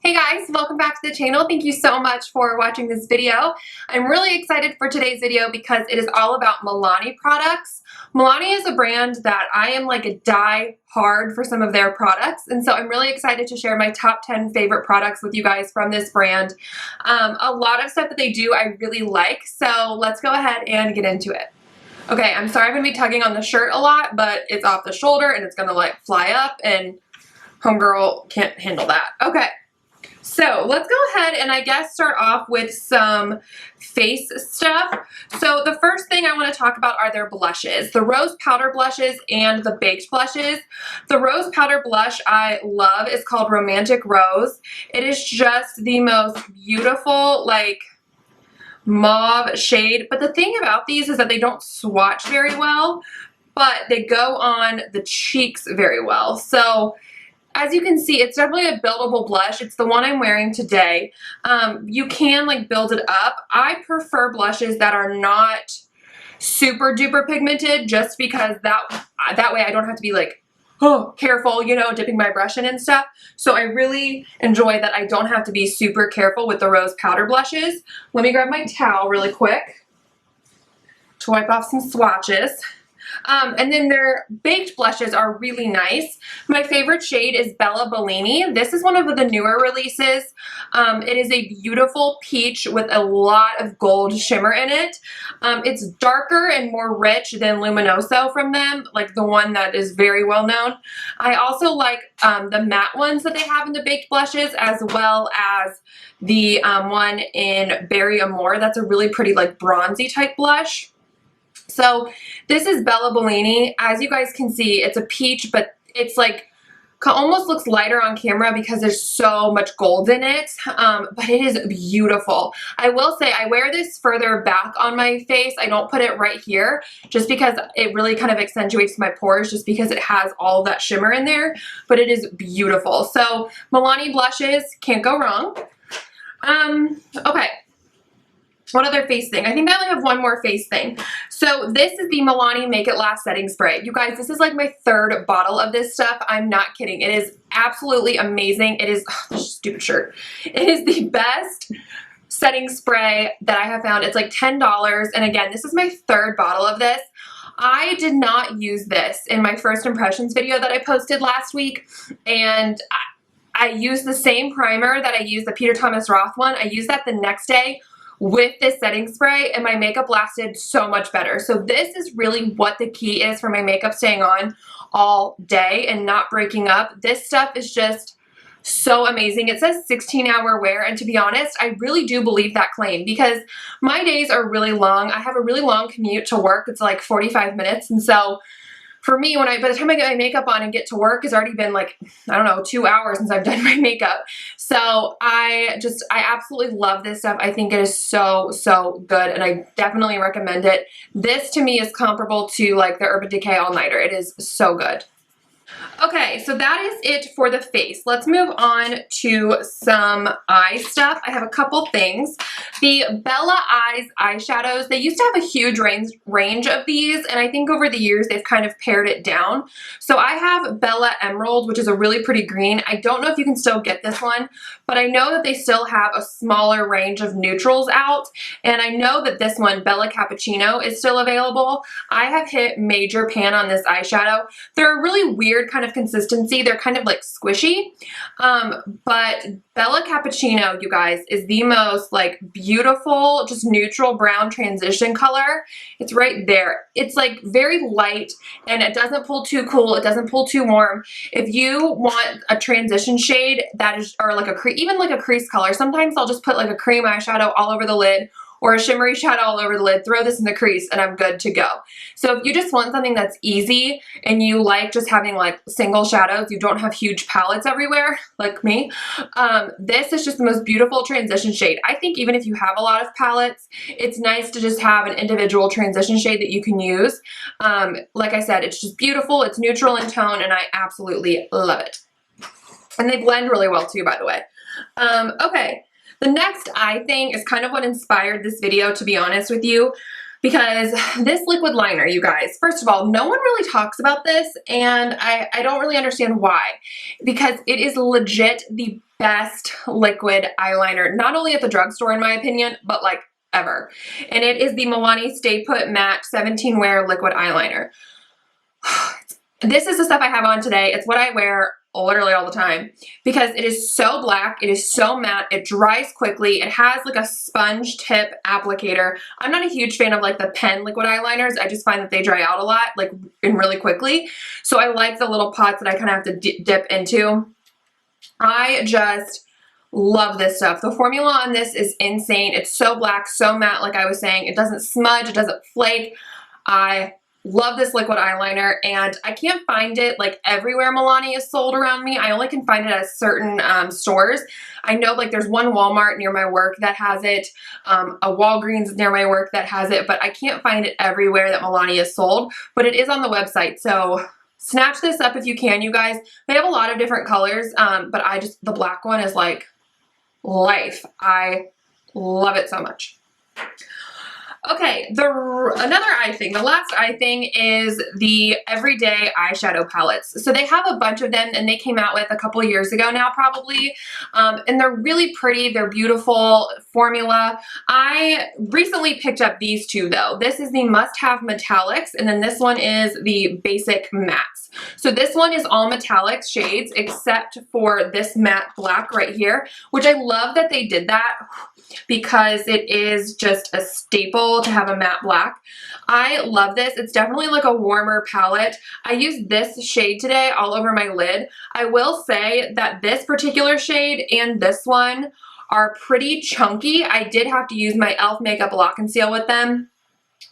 Hey guys, welcome back to the channel. Thank you so much for watching this video. I'm really excited for today's video because it is all about Milani products. Milani is a brand that I am like a die hard for some of their products, and so I'm really excited to share my top 10 favorite products with you guys from this brand. A lot of stuff that they do I really like, so let's go ahead and get into it. Okay, I'm sorry I'm going to be tugging on the shirt a lot, but it's off the shoulder and it's going to like fly up and homegirl can't handle that. Okay. So let's go ahead and I guess start off with some face stuff. So the first thing I want to talk about are their blushes, the rose powder blushes and the baked blushes. The rose powder blush I love is called Romantic Rose. It is just the most beautiful like mauve shade. But the thing about these is that they don't swatch very well, but they go on the cheeks very well. So as you can see, it's definitely a buildable blush. It's the one I'm wearing today. You can like build it up. I prefer blushes that are not super duper pigmented just because that way I don't have to be like, oh, careful, you know, dipping my brush in and stuff. So I really enjoy that I don't have to be super careful with the rose powder blushes. Let me grab my towel really quick to wipe off some swatches. And then their baked blushes are really nice. My favorite shade is Bellini. This is one of the newer releases. It is a beautiful peach with a lot of gold shimmer in it. It's darker and more rich than Luminoso from them, like the one that is very well known. I also like the matte ones that they have in the baked blushes, as well as the one in Berry Amore. That's a really pretty like bronzy type blush. So this is Bellini. As you guys can see, it's a peach, but it's like almost looks lighter on camera because there's so much gold in it, but it is beautiful. I will say I wear this further back on my face. I don't put it right here just because it really kind of accentuates my pores just because it has all that shimmer in there, but it is beautiful. So Milani blushes, can't go wrong. Okay. What other face thing? I think I only have one more face thing. So this is the Milani Make It Last setting spray. You guys, this is like my third bottle of this stuff. I'm not kidding. It is absolutely amazing. It is, oh, this stupid shirt. It is the best setting spray that I have found. It's like $10. And again, this is my third bottle of this. I did not use this in my first impressions video that I posted last week. And I used the same primer that I used, the Peter Thomas Roth one. I used that the next day with this setting spray, and my makeup lasted so much better. So this is really what the key is for my makeup staying on all day and not breaking up. This stuff is just so amazing. It says 16-hour wear, and to be honest, I really do believe that claim because my days are really long. I have a really long commute to work. It's like 45 minutes, and so for me, by the time I get my makeup on and get to work, it's already been like, I don't know, 2 hours since I've done my makeup. So I absolutely love this stuff. I think it is so, so good, and I definitely recommend it. This to me is comparable to like the Urban Decay All Nighter. It is so good. Okay, so that is it for the face. Let's move on to some eye stuff. I have a couple things. The Bella Eyes eyeshadows, they used to have a huge range of these, and I think over the years they've kind of pared it down. So I have Bella Emerald, which is a really pretty green. I don't know if you can still get this one, but I know that they still have a smaller range of neutrals out, and I know that this one, Bella Cappuccino, is still available. I have hit major pan on this eyeshadow. They're a really weird kind of consistency. They're kind of like squishy, but Bella Cappuccino, you guys, is the most like beautiful, just neutral brown transition color. It's right there. It's like very light, and it doesn't pull too cool. It doesn't pull too warm. If you want a transition shade that is, or like even like a crease color, sometimes I'll just put like a cream eyeshadow all over the lid or a shimmery shadow all over the lid, throw this in the crease, and I'm good to go. So if you just want something that's easy and you like just having like single shadows, you don't have huge palettes everywhere like me, this is just the most beautiful transition shade. I think even if you have a lot of palettes, it's nice to just have an individual transition shade that you can use. Like I said, it's just beautiful, it's neutral in tone, and I absolutely love it. And they blend really well too, by the way. Okay. The next eye thing is kind of what inspired this video, to be honest with you, because this liquid liner, you guys, first of all, no one really talks about this, and I don't really understand why, because it is legit the best liquid eyeliner, not only at the drugstore in my opinion, but like ever. And it is the Milani Stay Put Matte 17 Wear Liquid Eyeliner. This is the stuff I have on today. It's what I wear literally all the time because it is so black, it is so matte, it dries quickly, it has like a sponge tip applicator. I'm not a huge fan of like the pen liquid eyeliners. I just find that they dry out a lot, like, and really quickly. So I like the little pots that I kind of have to dip into. I just love this stuff. The formula on this is insane. It's so black, so matte, like I was saying. It doesn't smudge, it doesn't flake. I love this liquid eyeliner, and I can't find it like everywhere Milani is sold around me. I only can find it at certain stores. I know like there's one Walmart near my work that has it, a Walgreens near my work that has it, but I can't find it everywhere that Milani is sold, but it is on the website. So snatch this up if you can, you guys. They have a lot of different colors, but the black one is like life. I love it so much. Okay, another eye thing, the last eye thing is the everyday eyeshadow palettes. So they have a bunch of them, and they came out with a couple of years ago now probably, and they're really pretty, they're beautiful formula. I recently picked up these two though. This is the Must Have Metallics, and then this one is the Basic Mattes. So this one is all metallic shades except for this matte black right here, which I love that they did that because it is just a staple to have a matte black. I love this. It's definitely like a warmer palette. I used this shade today all over my lid. I will say that this particular shade and this one are pretty chunky. I did have to use my e.l.f. Makeup Lock and Seal with them,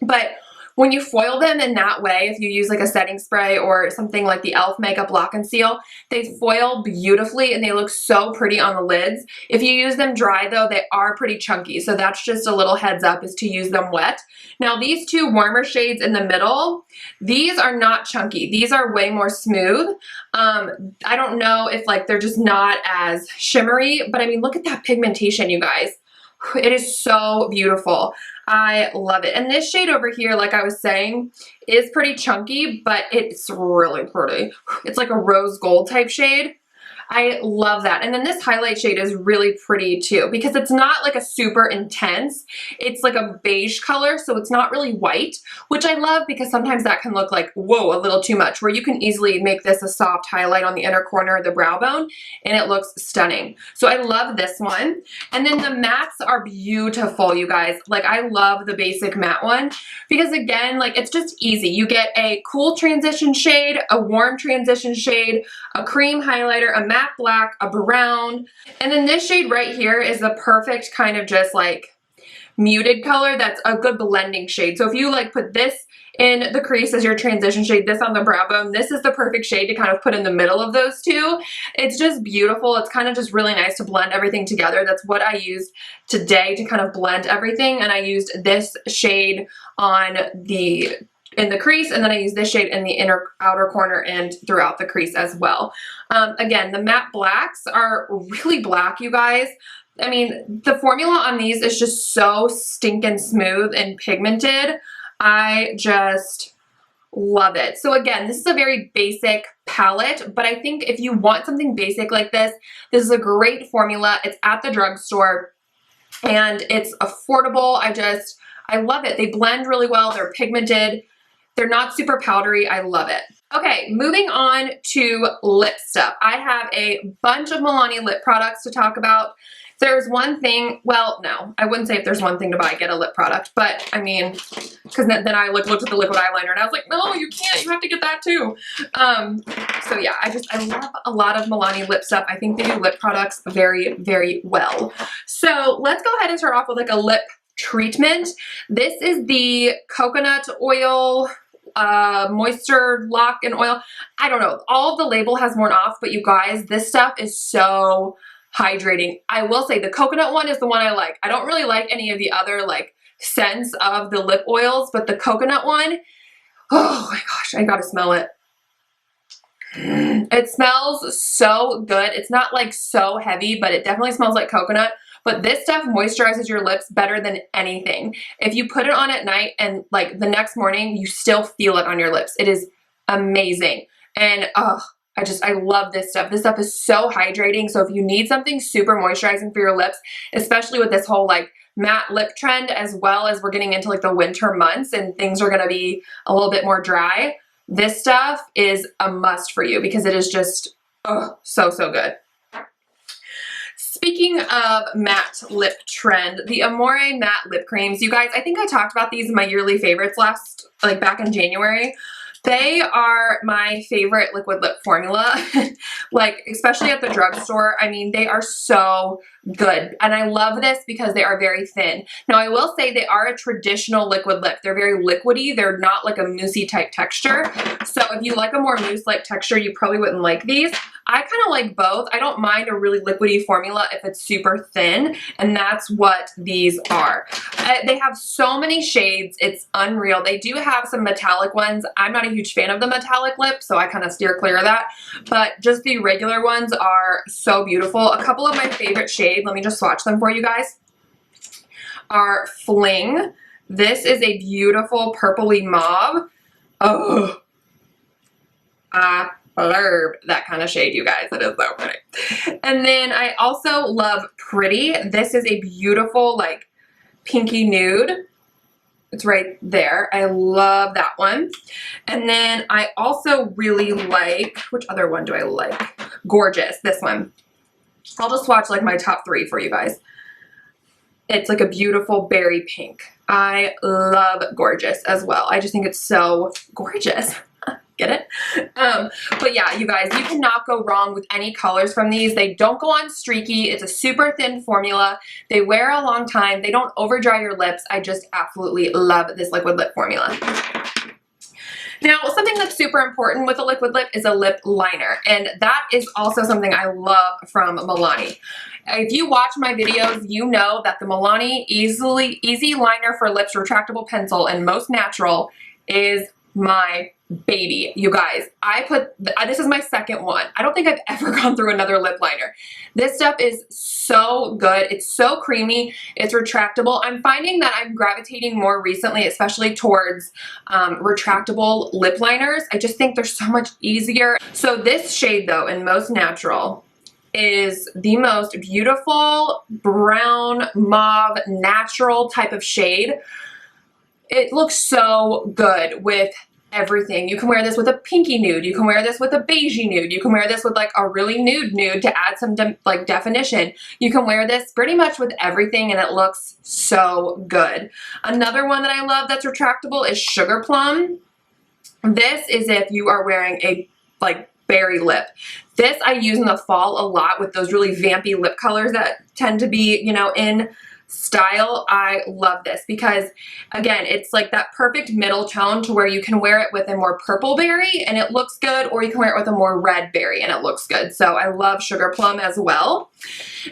but when you foil them in that way, if you use like a setting spray or something like the e.l.f. Makeup Lock and Seal, they foil beautifully and they look so pretty on the lids. If you use them dry though, they are pretty chunky. So that's just a little heads up, is to use them wet. Now these two warmer shades in the middle, these are not chunky. These are way more smooth. I don't know if like they're just not as shimmery, but I mean, look at that pigmentation, you guys. It is so beautiful. I love it. And this shade over here, like I was saying, is pretty chunky, but it's really pretty. It's like a rose gold type shade. I love that. And then this highlight shade is really pretty too, because it's not like a super intense. It's like a beige color, so it's not really white, which I love because sometimes that can look like, whoa, a little too much, where you can easily make this a soft highlight on the inner corner of the brow bone, and it looks stunning. So I love this one. And then the mattes are beautiful, you guys. Like, I love the Basic Matte one because, again, like, it's just easy. You get a cool transition shade, a warm transition shade, a cream highlighter, a matte black, a brown, and then this shade right here is the perfect kind of just like muted color that's a good blending shade. So if you like put this in the crease as your transition shade, this on the brow bone, this is the perfect shade to kind of put in the middle of those two. It's just beautiful. It's kind of just really nice to blend everything together. That's what I used today to kind of blend everything, and I used this shade on in the crease, and then I use this shade in the outer corner and throughout the crease as well. Again, the matte blacks are really black, you guys. I mean, the formula on these is just so stinking smooth and pigmented. I just love it. So again, this is a very basic palette, but I think if you want something basic like this is a great formula. It's at the drugstore and it's affordable. I love it. They blend really well. They're pigmented. They're not super powdery. I love it. Okay, moving on to lip stuff. I have a bunch of Milani lip products to talk about. If there's one thing, well, no, I wouldn't say if there's one thing to buy, get a lip product, but I mean, because then I looked at the liquid eyeliner and I was like, no, you can't, you have to get that too. So yeah, I love a lot of Milani lip stuff. I think they do lip products very, very well. So let's go ahead and start off with like a lip treatment. This is the coconut oil moisture lock and oil. I don't know, all of the label has worn off, but you guys, this stuff is so hydrating. I will say the coconut one is the one I like. I don't really like any of the other like scents of the lip oils, but the coconut one, oh my gosh, I gotta smell it. It smells so good. It's not like so heavy, but it definitely smells like coconut. but this stuff moisturizes your lips better than anything. If you put it on at night and like the next morning, you still feel it on your lips. It is amazing. And I love this stuff. This stuff is so hydrating. So if you need something super moisturizing for your lips, especially with this whole like matte lip trend, as well as we're getting into like the winter months and things are gonna be a little bit more dry, this stuff is a must for you because it is just, so good. Speaking of matte lip trend, the Amore matte lip creams, you guys, I think I talked about these in my yearly favorites back in January. They are my favorite liquid lip formula, like especially at the drugstore. I mean, they are so good. And I love this because they are very thin. Now, I will say they are a traditional liquid lip. They're very liquidy. They're not like a moussey type texture. So if you like a more mousse-like texture, you probably wouldn't like these. I kind of like both. I don't mind a really liquidy formula if it's super thin, and that's what these are. They have so many shades. It's unreal. They do have some metallic ones. I'm not a huge fan of the metallic lip, so I kind of steer clear of that, but just the regular ones are so beautiful. A couple of my favorite shades, let me just swatch them for you guys, are Fling. This is a beautiful purpley mauve. Oh, I love that kind of shade, you guys. It is so pretty. And then I also love Pretty. This is a beautiful like pinky nude. It's right there. I love that one. And then I also really like, which other one do I like? Gorgeous, this one. I'll just swatch like my top 3 for you guys. It's like a beautiful berry pink. I love Gorgeous as well. I just think it's so gorgeous. Get it? But yeah, you guys, you cannot go wrong with any colors from these. They don't go on streaky. It's a super thin formula. They wear a long time. They don't over dry your lips. I just absolutely love this liquid lip formula. Now, something that's super important with a liquid lip is a lip liner, and that is also something I love from Milani. If you watch my videos, you know that the Milani Easy Liner for Lips Retractable Pencil in Most Natural is my baby. You guys, this is my second one. I don't think I've ever gone through another lip liner. This stuff is so good. It's so creamy. It's retractable. I'm finding that I'm gravitating more recently, especially towards retractable lip liners. I just think they're so much easier. So this shade though, in Most Natural, is the most beautiful brown mauve natural type of shade. It looks so good with everything. You can wear this with a pinky nude. You can wear this with a beigey nude. You can wear this with like a really nude to add some definition. You can wear this pretty much with everything and it looks so good. Another one that I love that's retractable is Sugar Plum. This is if you are wearing a like berry lip. This I use in the fall a lot with those really vampy lip colors that tend to be, you know, in style. I love this because again, it's like that perfect middle tone to where you can wear it with a more purple berry and it looks good, or you can wear it with a more red berry and it looks good. So I love Sugar Plum as well.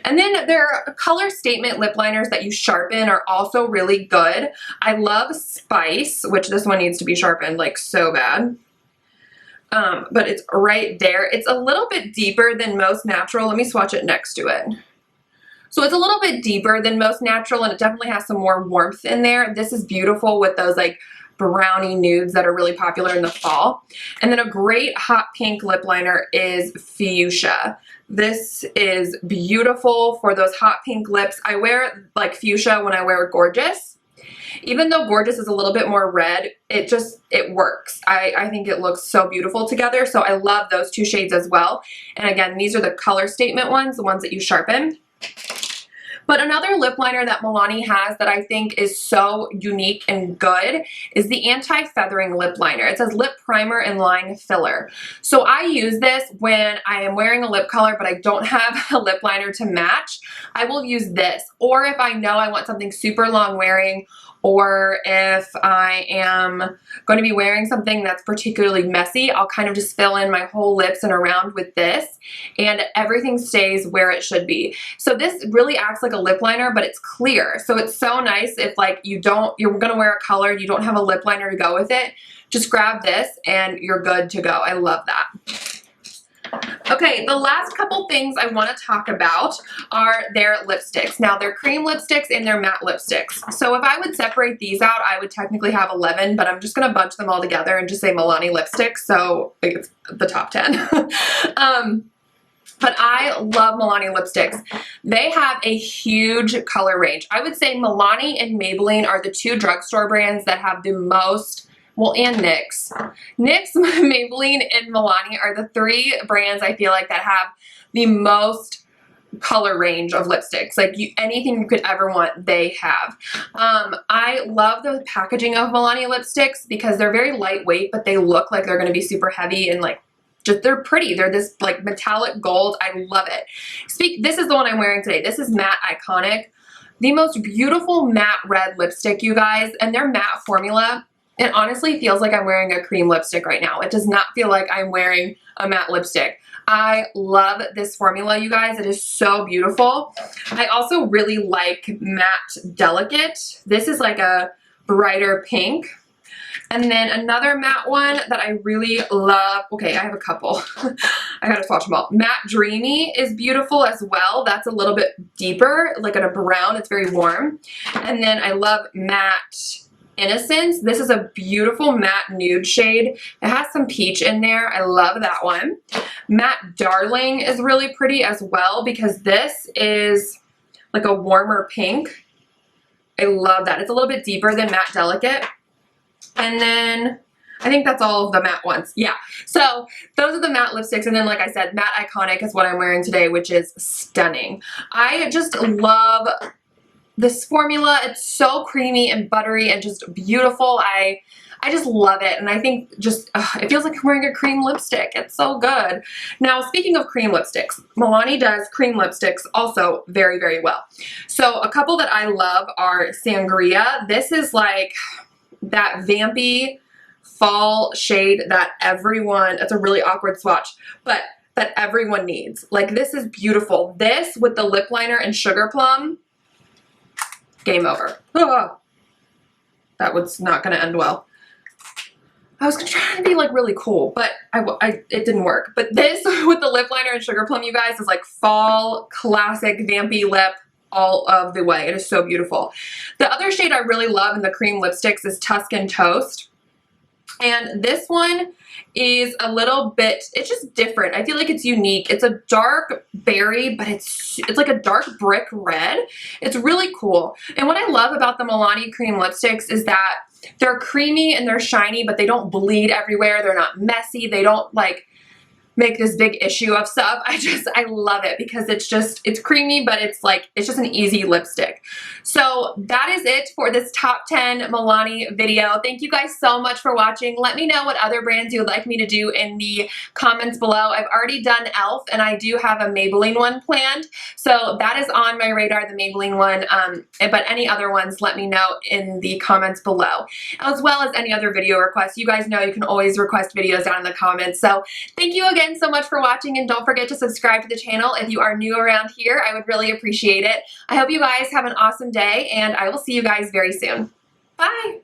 And then there are color statement lip liners that you sharpen are also really good. I love Spice, which this one needs to be sharpened like so bad. But it's right there. It's a little bit deeper than Most Natural. Let me swatch it next to it. So it's a little bit deeper than Most Natural and it definitely has some more warmth in there. This is beautiful with those like brownie nudes that are really popular in the fall. And then a great hot pink lip liner is Fuchsia. This is beautiful for those hot pink lips. I wear like Fuchsia when I wear Gorgeous. Even though Gorgeous is a little bit more red, it works. I think it looks so beautiful together. So I love those two shades as well. And again, these are the color statement ones, the ones that you sharpen. But another lip liner that Milani has that I think is so unique and good is the anti-feathering lip liner. It says lip primer and line filler. So I use this when I am wearing a lip color but I don't have a lip liner to match. I will use this. Or if I know I want something super long wearing, or if I am going to be wearing something that's particularly messy, I'll kind of just fill in my whole lips and around with this and everything stays where it should be. So this really acts like a lip liner, but it's clear. So it's so nice if like you're going to wear a color, you don't have a lip liner to go with it, just grab this and you're good to go. I love that. Okay, the last couple things I want to talk about are their lipsticks. Now, they're cream lipsticks and they're matte lipsticks. So if I would separate these out, I would technically have 11, but I'm just going to bunch them all together and just say Milani lipsticks, so it's the top 10. But I love Milani lipsticks. They have a huge color range. I would say Milani and Maybelline are the two drugstore brands that have the most, well, and NYX. NYX, Maybelline, and Milani are the three brands I feel like that have the most color range of lipsticks. Like anything you could ever want, they have. I love the packaging of Milani lipsticks because they're very lightweight, but they look like they're going to be super heavy and like just, they're pretty. They're this like metallic gold. I love it. This is the one I'm wearing today. This is Matte Iconic. The most beautiful matte red lipstick, you guys, and their matte formula, it honestly feels like I'm wearing a cream lipstick right now. It does not feel like I'm wearing a matte lipstick. I love this formula, you guys. It is so beautiful. I also really like Matte Delicate. This is like a brighter pink. And then another matte one that I really love. Okay, I have a couple. I gotta swatch them all. Matte Dreamy is beautiful as well. That's a little bit deeper, like in a brown. It's very warm. And then I love Matte Innocence. This is a beautiful matte nude shade. It has some peach in there. I love that one. Matte Darling is really pretty as well because this is like a warmer pink. I love that. It's a little bit deeper than Matte Delicate. And then I think that's all of the matte ones. Yeah. So those are the matte lipsticks. And then, like I said, Matte Iconic is what I'm wearing today, which is stunning. I just love this formula. It's so creamy and buttery and just beautiful. I just love it. And I think just, it feels like I'm wearing a cream lipstick. It's so good. Now, speaking of cream lipsticks, Milani does cream lipsticks also very, very well. So a couple that I love are Sangria. This is like that vampy fall shade that everyone, it's a really awkward swatch, but that everyone needs. Like, this is beautiful. This with the lip liner and Sugar Plum, game over. Oh, that was not going to end well. I was trying to be like really cool, but it didn't work. But this with the lip liner and Sugar Plum, you guys, is like fall classic vampy lip all of the way. It is so beautiful. The other shade I really love in the cream lipsticks is Tuscan Toast. And this one is a little bit, it's just different. I feel like it's unique. It's a dark berry, but it's like a dark brick red. It's really cool. And what I love about the Milani cream lipsticks is that they're creamy and they're shiny, but they don't bleed everywhere. They're not messy. They don't like make this big issue of stuff. I love it because it's creamy, but it's just an easy lipstick. So that is it for this top 10 Milani video. Thank you guys so much for watching. Let me know what other brands you would like me to do in the comments below. I've already done e.l.f. and I do have a Maybelline one planned. So that is on my radar, the Maybelline one. But any other ones, let me know in the comments below, as well as any other video requests. You guys know you can always request videos down in the comments. So thank you again so much for watching, and don't forget to subscribe to the channel if you are new around here. I would really appreciate it. I hope you guys have an awesome day, and I will see you guys very soon. Bye!